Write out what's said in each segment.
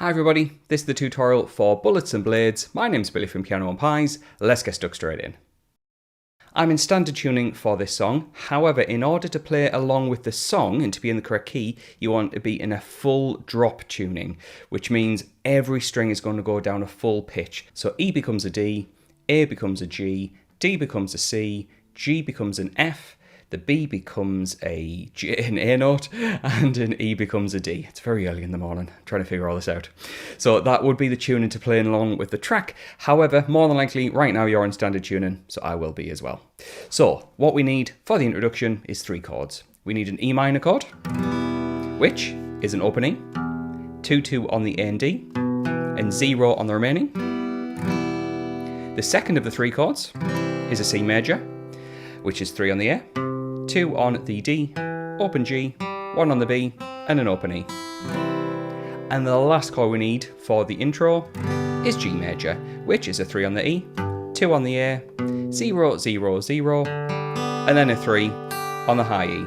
Hi everybody, this is the tutorial for Bullets and Blades. My name's Billy from Piano and Pies. Let's get stuck straight in. I'm in standard tuning for this song. However, in order to play along with the song and to be in the correct key, you want to be in a full drop tuning, which means every string is going to go down a full pitch. So E becomes a D, A becomes a G, D becomes a C, G becomes an F, the B becomes an A note, and an E becomes a D. It's very early in the morning, I'm trying to figure all this out. So that would be the tuning to playing along with the track. However, more than likely, right now you're in standard tuning, so I will be as well. So what we need for the introduction is 3 chords. We need an E minor chord, which is an open E, 2-2 on the A and D, and 0 on the remaining. The second of the 3 chords is a C major, which is 3 on the A, 2 on the D, open G, 1 on the B, and an open E. And the last chord we need for the intro is G major, which is a 3 on the E, 2 on the A, 0, 0, 0, and then a 3 on the high E.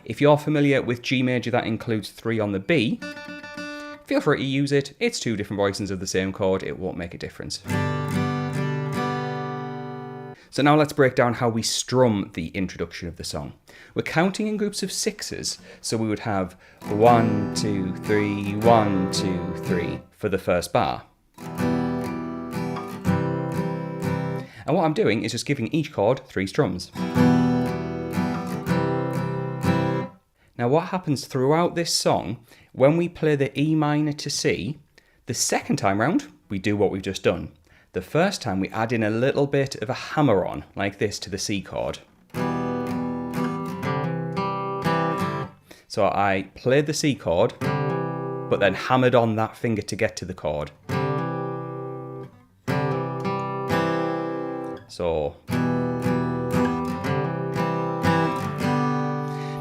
If you're familiar with G major that includes 3 on the B, feel free to use it. It's 2 different voicings of the same chord, it won't make a difference. So now let's break down how we strum the introduction of the song. We're counting in groups of 6s, so we would have 1, 2, 3, 1, 2, 3 for the first bar. And what I'm doing is just giving each chord 3 strums. Now what happens throughout this song, when we play the E minor to C, the second time round, we do what we've just done. The first time we add in a little bit of a hammer on, like this, to the C chord. So I played the C chord, but then hammered on that finger to get to the chord. So.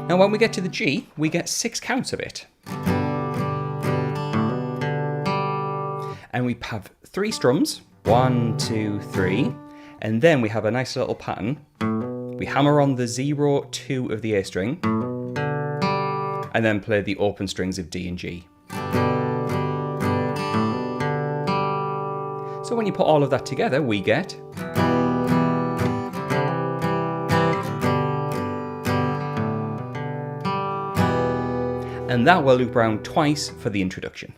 Now when we get to the G, we get 6 counts of it. And we have 3 strums. 1, 2, 3, and then we have a nice little pattern. We hammer on the 0, 2 of the A string, and then play the open strings of D and G. So when you put all of that together, we get... And that will loop around twice for the introduction.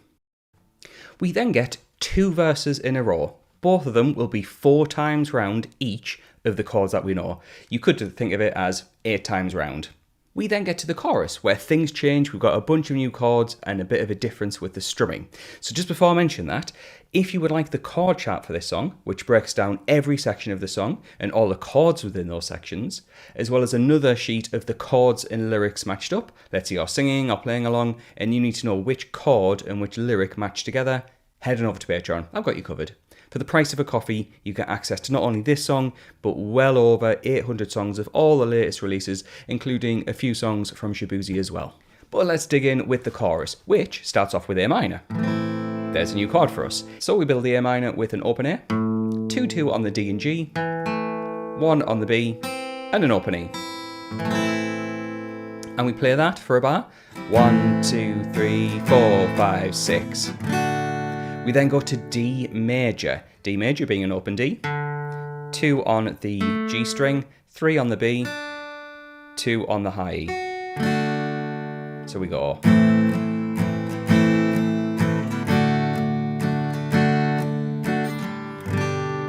We then get 2 verses in a row. Both of them will be 4 times round each of the chords that we know. You could think of it as 8 times round. We then get to the chorus where things change. We've got a bunch of new chords and a bit of a difference with the strumming. So just before I mention that, if you would like the chord chart for this song, which breaks down every section of the song and all the chords within those sections, as well as another sheet of the chords and lyrics matched up, let's say you're singing or playing along and you need to know which chord and which lyric match together, head on over to Patreon. I've got you covered. For the price of a coffee, you get access to not only this song, but well over 800 songs of all the latest releases, including a few songs from Shaboozey as well. But let's dig in with the chorus, which starts off with A minor. There's a new chord for us. So we build the A minor with an open A, 2-2 on the D and G, 1 on the B, and an open E. And we play that for a bar. 1, 2, 3, 4, 5, 6. We then go to D major being an open D, 2 on the G string, 3 on the B, 2 on the high E. So we go.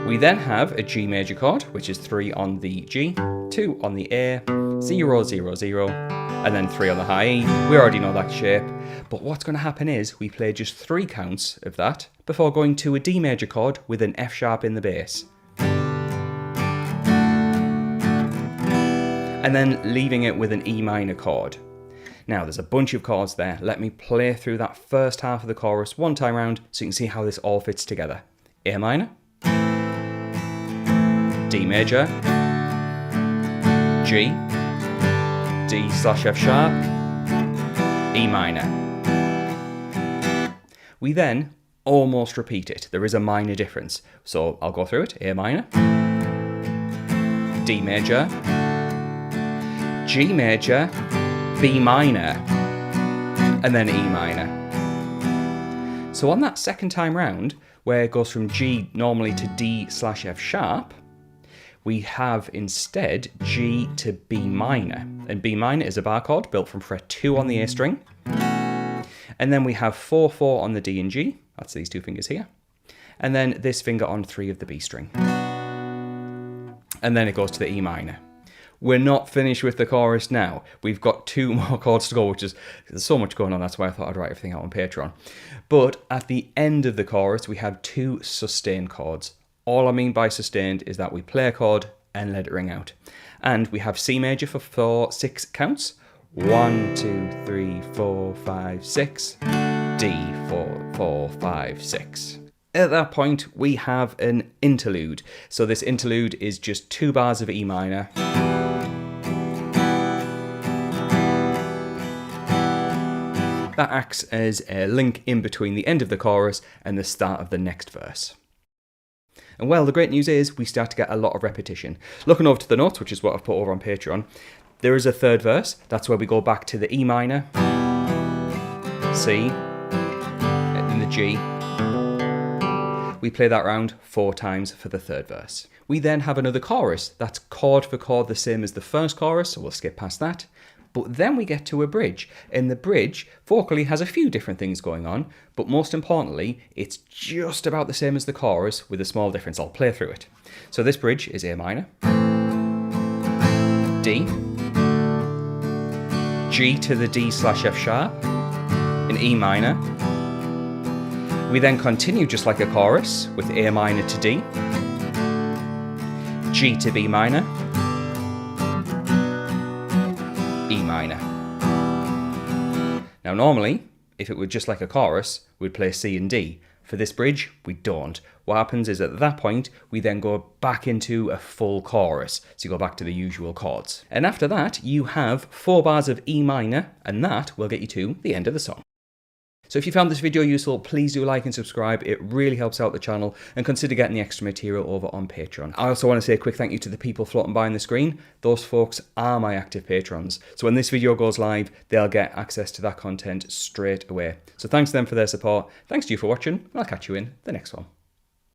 We then have a G major chord, which is 3 on the G, 2 on the A, 0, 0, 0, and then 3 on the high E. We already know that shape. But what's going to happen is we play just 3 counts of that before going to a D major chord with an F sharp in the bass. And then leaving it with an E minor chord. Now there's a bunch of chords there. Let me play through that first half of the chorus one time round so you can see how this all fits together. A minor, D major, G, D/F sharp, E minor. We then almost repeat it. There is a minor difference. So I'll go through it. A minor, D major, G major, B minor, and then E minor. So on that second time round, where it goes from G normally to D/F sharp, we have instead G to B minor. And B minor is a bar chord built from fret 2 on the A string. And then we have 4/4 on the D and G, that's these two fingers here. And then this finger on 3 of the B string. And then it goes to the E minor. We're not finished with the chorus now. We've got 2 more chords to go, which is, there's so much going on, that's why I thought I'd write everything out on Patreon. But at the end of the chorus, we have 2 sustained chords. All I mean by sustained is that we play a chord and let it ring out. And we have C major for 6 counts. 1, 2, 3, 4, 5, 6. D, 4, 4, 5, 6. At that point, we have an interlude. So this interlude is just 2 bars of E minor. That acts as a link in between the end of the chorus and the start of the next verse. And well, the great news is we start to get a lot of repetition. Looking over to the notes, which is what I've put over on Patreon, there is a third verse. That's where we go back to the E minor, C, and the G. We play that round 4 times for the third verse. We then have another chorus. That's chord for chord the same as the first chorus, so we'll skip past that. But then we get to a bridge, and the bridge vocally has a few different things going on, but most importantly, it's just about the same as the chorus with a small difference. I'll play through it. So this bridge is A minor, D, G to the D/F sharp, and E minor. We then continue just like a chorus with A minor to D, G to B minor, E minor. Now normally, if it were just like a chorus, we'd play C and D. For this bridge, we don't. What happens is at that point, we then go back into a full chorus. So you go back to the usual chords. And after that, you have 4 bars of E minor, and that will get you to the end of the song. So if you found this video useful, please do like and subscribe. It really helps out the channel, and consider getting the extra material over on Patreon. I also want to say a quick thank you to the people floating by on the screen. Those folks are my active patrons. So when this video goes live, they'll get access to that content straight away. So thanks to them for their support. Thanks to you for watching, and I'll catch you in the next one.